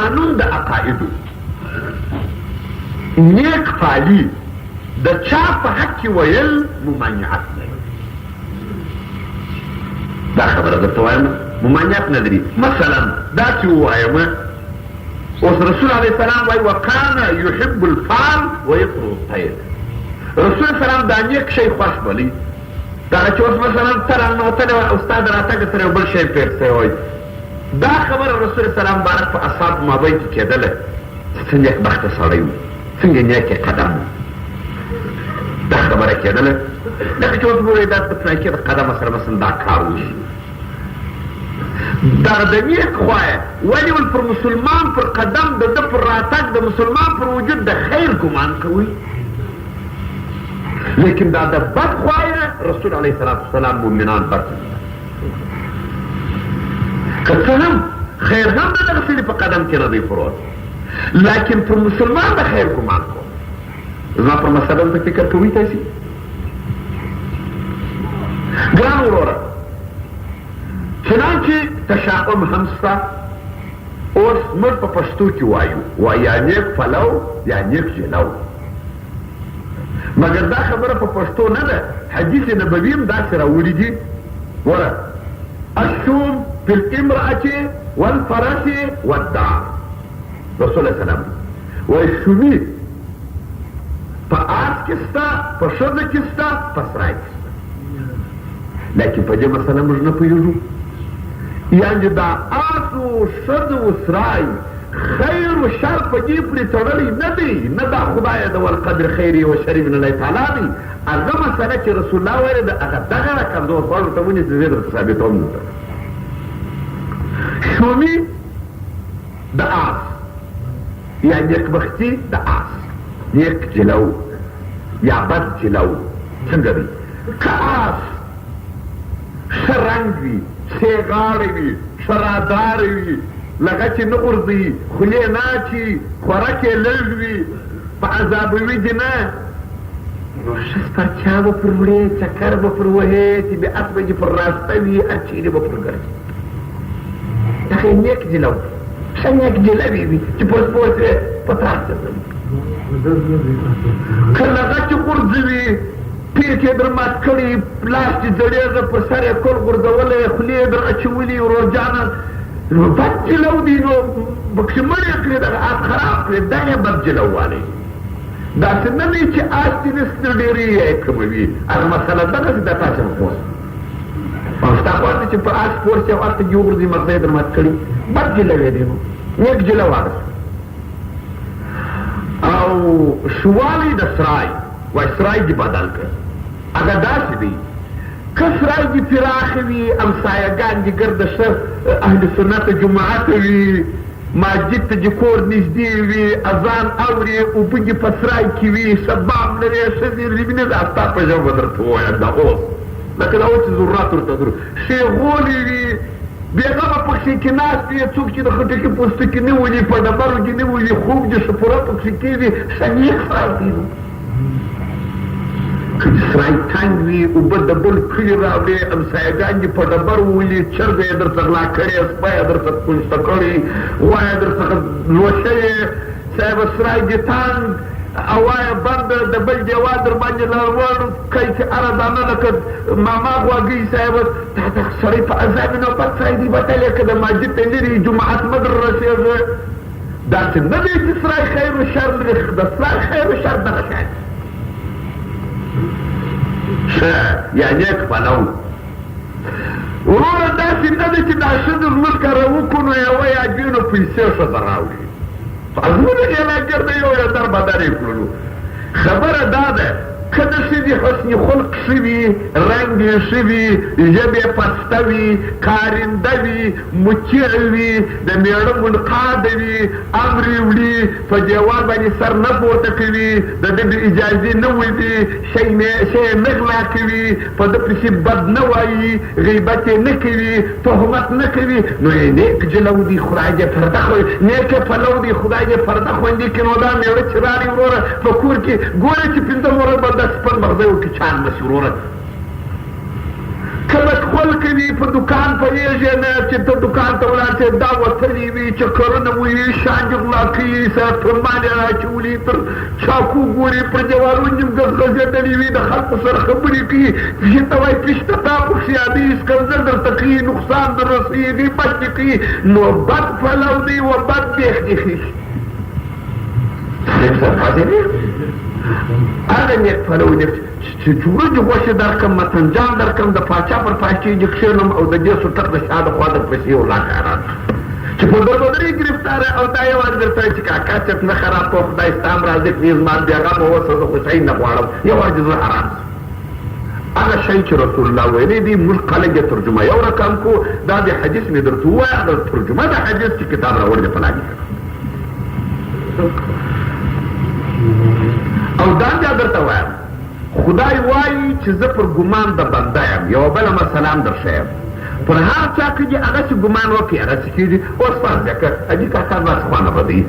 قانون د عقایدو نیک فعالي د چا په حق کې ویل ممانعت لري. دا خبره درته وایم ممانعت نه لري. مثلا داسې ووایم اوس رسول علیه السلام وایي وکانه یحب الفال ویکره الطیر. رسول سلام دا نیک شی خوښ بولي. دغه چې اوس مثلا ته راننوتلی وه او ستا د راتګ سره یو بل شی پېښ سوی وایي دا خبره رسول سلام بارک په اصحاب مابین کې کېدله چې څه نیکبخته سړی و څنګه نیک قدم و دا خبره کېدله لکه چې اوس ووایي دا د فلانکي د قدمه سره مثلا دا کار وشي دغه د نیک خوایه ولې ول پر مسلمان پر قدم د ده پر راتګ د مسلمان پر وجود د خیر ګمان کوي لیکن دا د بد خوایه رسول علیه السلام مؤمنان بد که څه هم خیر هم د دغه سړي په قدم کې نه دی پروت لیکن پر مسلمان د خیر ګمان کوم. زما پر مسله ته فکر کوئ تاسې ګران وروره چنانچې تشاؤم هم شته. اوس موږ په پښتو کې وایو یا نیک پلو یا نیک جلو مګر دا خبره په پښتو نه ده حدیث نبوي هم داسې راوړي دي. وره الشوم فی الامرأة والفرس والدار رسول الله سلام وایي شومي په آس کې شته په ښځه کې شته په سرای کې شته لیکن په دې مسله موږ نه پوهېږو یعنې دا آس و ښځه و سرای خیر و شر په دې پورې تړلی نه دی نه دا خدایه د والقدر خیري و شري من الله تعالی دی. هغه مسله چې رسول الله ویلې ده هغه دغه رقم ده. اوس ورته ونیسئ زه درته ثابتوم درته شومي د آس یا نیکبختي د آس نیک جلو یا بد جلو څنګه دی که آس ښه رنګ وي ښې غاړې وي ښه رادارې وي لغتې نه غورځوي خولې نه اچي خوراک یې لږ وي په عذابوي دې نه نو ښه ستا چا به پر وړې چکر به پر وهې چې بې اس به دې پر راسته وي هر چیرې به پر ګرځي دغه یې نیک جلو ښه نیک جلوې وي چې پوس پوس یې په تاسې ځي که لغتې غورځوي پیټ یې در مات کړي لاس دې ځړېږه پر سر یې کل غورځولی خولې یې در اچولي ورورجانه نو بد جلو دی نو پکښې مړ یې کړې دغه آس خراب کړې دا یې بد جلو والی داسې نه دی چې آس دې نسته ډېرې یې کموي هغه مسله دغسې دا تاسې به پوه او ستا خوا دی چې په آس پور شي او آس ته دې وغورځي مغزه یې در مات کړي بد جلو یې دی نو نیک جلو هغه او شوالی د سرای وای سرای دې بدل کړ هغه داسې دی که سرای دې پراخه وي امسایهګان دې ګرده ښه اهل سنت جماعت وي مسجد ته دې کور نږدې وي اذان اورې اوبه دې په سرای کې وي ښه بام لرې ښځې ربینې دا ستا په ژبه به درته ووایم دا اوس لکه دا اوس چې ضرورت ورته درو ښې غولې وي بېغمه پکښې کې ناست وي څوک چې د خټکي پوستکي نه ولي په ډبرو کې نه ولي خوب دې ښه پوره پکښې کېږي ښه نیک سرای دی نو که دې سرای تنګ وي اوبه د بل کلي راوړې امسایهګان دې په ډبرو ولي چرګه یې در څخه غلا کړې سپی یې در څخه پونسته کړې غوا یې در څخه لوشه یې صاحبه سرای دې تنګ هوا یې بنده د بل دیوال در باندې لوړ کوي چې هره دانه لکه ماما غواګۍ صاحبه دا دغه سړی په عذاب نو بد سرای دې بتلی که د مسجد ته لرې جماعت مه در رسېږه داسې نه دی چې سرای خیر و شر لري د سرای خیر و شر دغه شی ښه یا نیک پلو وروره داسې نه ده چې دا ښځه زموږ کره وکړو نو یوه یا دوې نو پیسې ښځه راوړي فضلونه یې راګرده یو یا در بدر یې کړلو خبره دا ده که د ښځې حسن خلق ښه وي رنګ یې ښه وي ژبې پسته وي کارنده وي مطیع وي د مېړه منقاده وي امر یې وړي په دیوال باندې سر نه پورته کوي د ده د اجازې نه وځي شی یې نه غلا کوي په ده پسې بد نه وایي غیبت یې نه کوي تهمت نه کوي نو یې نیک جلو دی خدای دې پرده نیکه پلو دی خدای دې پرده خوندي کړي نو دا مېړه چې رالي وروره په کور کې ګوره چې پنځه وره به دا سپن مغزه وکړي چان بسي وروره که بد ګل کوي په دکان پوهېږې نه چې ته دکان ته ولاړ شې دا وتلي وي چې کلونه وي شانجې غلا کوي سرطمان یې راچولي تر چاکو ګوري پر دیوالونو ګزغزېدلي وي د خلکو سره خبرې کوي چې ته وایي پشته تا پکښې حدیث کنځل درته کوي نقصان در رسوي غیبت دې کوي نو بد پلو دی و بد بیخ دې خېږي هغه نیک پلو دی چې جوړه غوښې درکړم متنجان درکړم د پاچا پر پاشچې دې کښېنم او د دې سوټک د شا د خوا در پسې ولاړ حیران چې په ګډوډۍ ګرفتاره او دا یوازې درته چې کاکا چپ نه خراب کړو خدای ستا هم راځي پلیز ما بېغمه اوسه زه خو شی نه غواړم یوازې زه حرام هغه شی چې رسول الله ویلی دی موږ خلک یې ترجمه یو رقم کو دا د حدیث مې درته ووایه د ترجمه د حدیث چې کتاب راوړی دی فلاني او دا بیا درته وایم خدای وایي چې زه پر ګمان د بنده یم یوه بله مسله هم درښیم پر هر چا کېږي هغسې ګمان وکړي هغسې کېږي اوس فرض دی که حاجي کاکا داسې خوانه به دی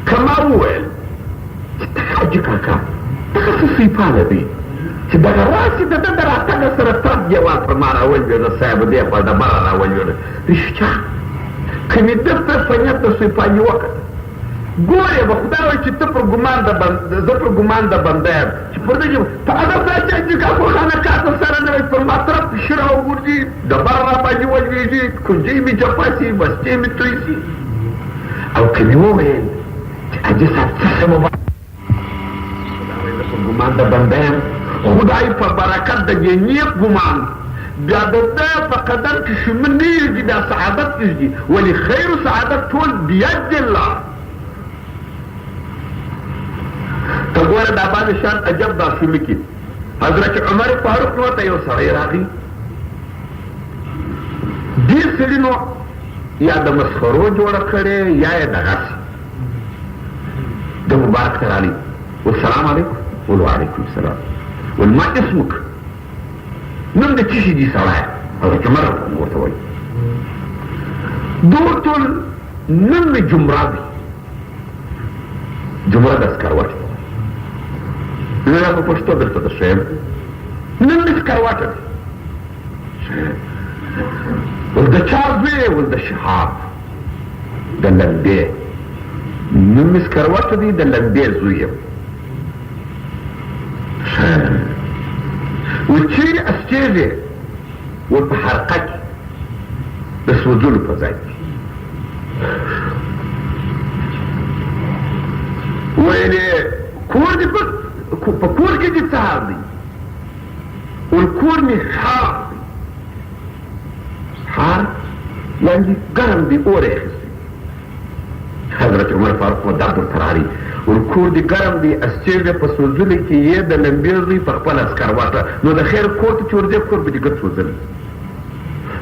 که ما وویل چې حاجي کاکا دغسې سیپاله دی چې دغه راسې د ده د راتګه سره ترد جواب پر ما راولوېده صاحب دې خوا ډبره راولوېده رښتیا که مې درته په نیت د سیپالي وکړه ګورې به خدای وایي چې ته پر ګمان زه پر ګمان د بنده یم چې پر دې په هغه ځای چې حاجي کاکو خانقاه ته سره نه وي پر ما طرف شي راوغورځي ډبره را باندې ولوېږي کونجۍ مې جفا شي مستې مې توی شي او که مې وویل چې حاجي صاحب څه ښه مبارک خدای وایي زه پر ګمان د بنده یم خدای په برکت د دې نیک ګمان بیا د ده په قدم کې شمن نه یږي دا سعادت کېږي ولې خیر سعادت ټول بید الله ته ګوره دا باندې شان عجب داخلي کې حضرت عمر فاروق نو ته یو سړی راغی دې سړي نو یا د مسخرو جوړه کړې یا یې دغسې د مبارک ته راغلی والسلام علیکم ول وعلیکم السلام ول ما اسمک نوم د څه شي دي سړی حضرت عمر ورته وایي دور ټول نوم مې جمره دی جمره د سکروټ نو یا په پښتو درته درښیم نوم مې سکروټه دی ول د چا زوی ول د شهاب د لمبې نوم مې سکروټه دی د لمبې زوی یم وچیرې استیږې ول په حلقه کې د سوځلو په ځای کې ویلې کور دې په کور کې دې څه حال دی ول کور مې ښار دی ښار یعنې ګرم دی اور یې اخیستی حضرت عمر فاروق و دا درته راغلي ول کور دې ګرم دی استیږې په سوځلو کې یې د لمبې زوی په خپله سکروټه نو د خیر کور ته چې ورځې کور به دې ګډ سوځلی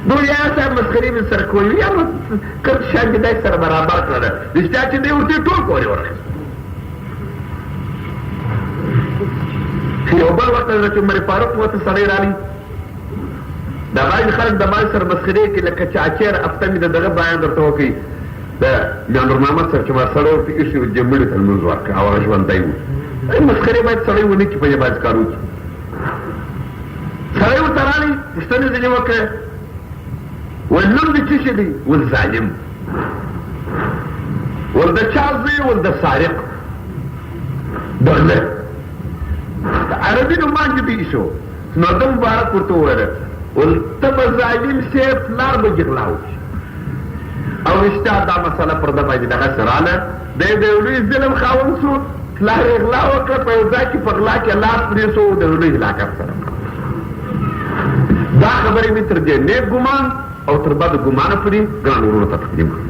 نو یا صاحب مسخرې مې سره کولې یا کړ شان دې دای سره برابر کړله رښتیا چې دی ورته ټول کور یې ورخیست یو بل وخت حضرت عمر فاروق ورته سړی راغلی دا بعضې خلک د بعضې سره مسخرې کوي لکه چاچیر هفته مې د دغه بیان درته وکړي د میانور محمد صاحب چې ما سړی ورته ایښي و دې مړي ته لمونځ ورکړه او هغه ژوندی و مسخرې باید سړی ونه کړي په دې باندې کار وکړي سړی ورته راغلی پوښتنې ځینې وکړه ول نوم دې څه شی دی ول ظالم ول د چا زوی ول د سارق د غله د عربي نومان چې دی شو نو ده مبارک ورته وویله ول ته به ظالم صاحب پلار به جغلا وکړي او رښتیا دا مسله پر ده باندې دغسې راله دی د یو لوی ظلم خاوند شو پلار یې غلا وکړه په یو ځای کې په غلا کې لاس پرېښو د یو لوی هلاکت سره دا خبرې مې تر دې نیک ګمان او تر بد ګمانه پورې ګران وروڼو ته تقدیم کړو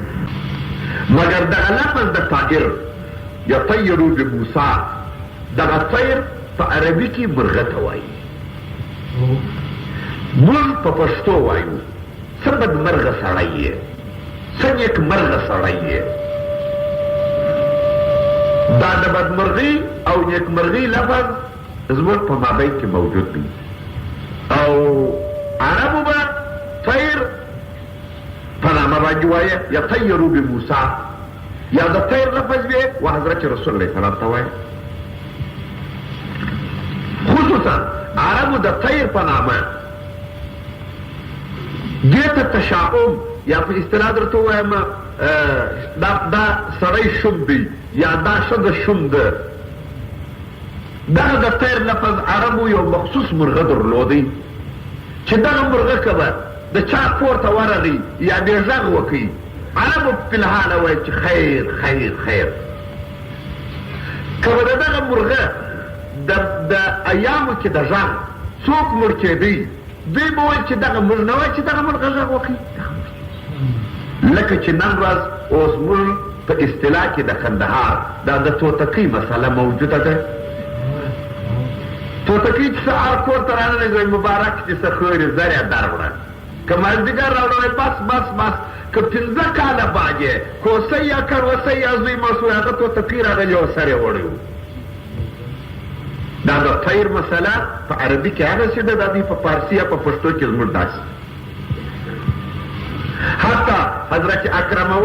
مګر دغه لفظ د طائر یطیرو بموسی دغه طیر په عربي کې مرغه ته وایي موږ په پښتو وایو څه بدمرغه سړی یې څه نیکمرغه سړی یې دا د بدمرغي او نیکمرغي لفظ زموږ په مابین کې موجود دی او عربو به طیر په نامه باندې وایه یطیرو بموسی یا د طیر لفظ به و حضرت رسول الله سلام ته وایه خصوصا عربو د طیر په نامه دې ته تشاؤم یا په اصطلاح درته ووایم دا سړی شوم دی یا دا ښځه شوم ده. دغه د طیر لفظ عربو یو مخصوص مرغه درلودی چې دغه مرغه که به د چا کور ته ورغی یا بې غږ وکړي عربو په الحاله وایي چې خیر خیر خیر. که به د دغه مرغه د ایامو کې د غږ څوک مړ کېدی دوی به وایي چې دغه موږ نه وایي چې دغه مرغه غږ وکړي. لکه چې نن ورځ اوس موږ په اصطلاح کې د کندهار دا د توتکۍ مسله موجوده ده. توتکۍ چې سهار کور ته راننوځي مبارک چې څه خورې زر یې دروړه که مازدیګر راوړی بس بس بس که پنځه کاله باجې کوسۍ یا کروسۍ یا زوی مسوی هغه توتکۍ راغلي او سر یې وړی و. دا د طیر مسله په عربي کې هغسې ده دا دوی په فارسي یا په پښتو کې زموږ داسې. حتی حضرت اکرمه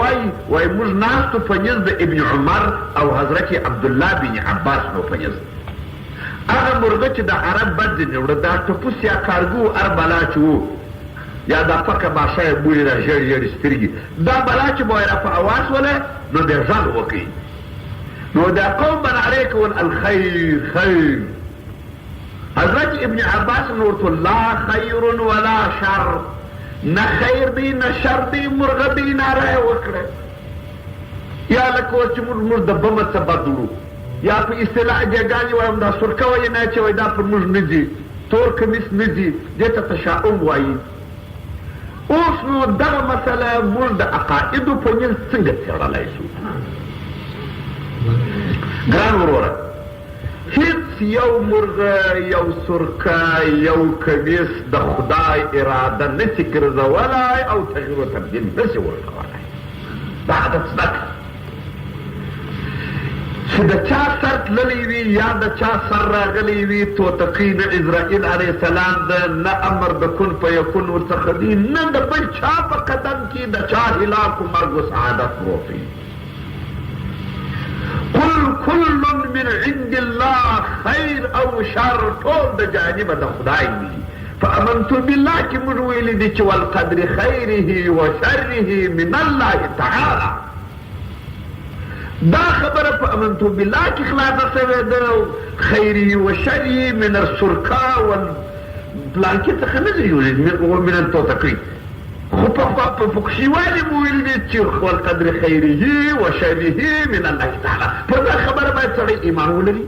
وایي موږ ناستو په نیز د ابن عمر او حضرت عبدالله بن عباس نو په نیز هغه مرغه چې د عرب بد ځینې وړه دا ټپوس یا کارګو هر بلا چې و یا دا پکه باشه یې بولې را ژېړ ژېړ سترګې دا بلا چې به یې را په اواز وله نو بیا غږ وکړي نو دا قوم به نعرې کول الخیر خیر. حضرت ابن عباس نو ورته لا خیر ولا شر نه خیر دی نه شر دی مرغه دی ناره یې وکړه. یا لکه اوس چې موږ د بمه څه بد وړو یا په اصطلاح جګانې وایم دا سرکه وایي نه اچوئ دا پر موږ نه ځي تور کمیس نه ځي دې ته تشاؤم وایي. اوس نو دغه مسله موږ د عقایدو په نیز څنګه څېړلی شو؟ ګران وروره هیڅ یو مرغه یو سرکه یو کمیس د خدای اراده نشي ګرځولی او تغییر و تبدیل نشي ورکولی. دا عادت زده کړه چې د چا سر تللی وي یا د چا سر راغلی وي توتقي نه عزرائیل علیه السلام ده نه امر د کن په یکون ورڅخه دي نه د بل چا په قدم کې د چا هلاک و مرګ و سعادت پروت وي. قل كل من عند الله خیر او شر ټول د جانبه د خدای دي. فامنت بالله کې موږ ویلي دي چې والقدر خیره و شره من الله تعالی. دا خبره په امنت بالله کې خلاصه شوې ده خیره و شره من السرکا والپلان کې څخه نه ځي من التوتقي خو په فکشیوالي مو ویل دي چې والقدر خیره و شره من الله تعالی. په دا خبره باید سړی ایمان ولري.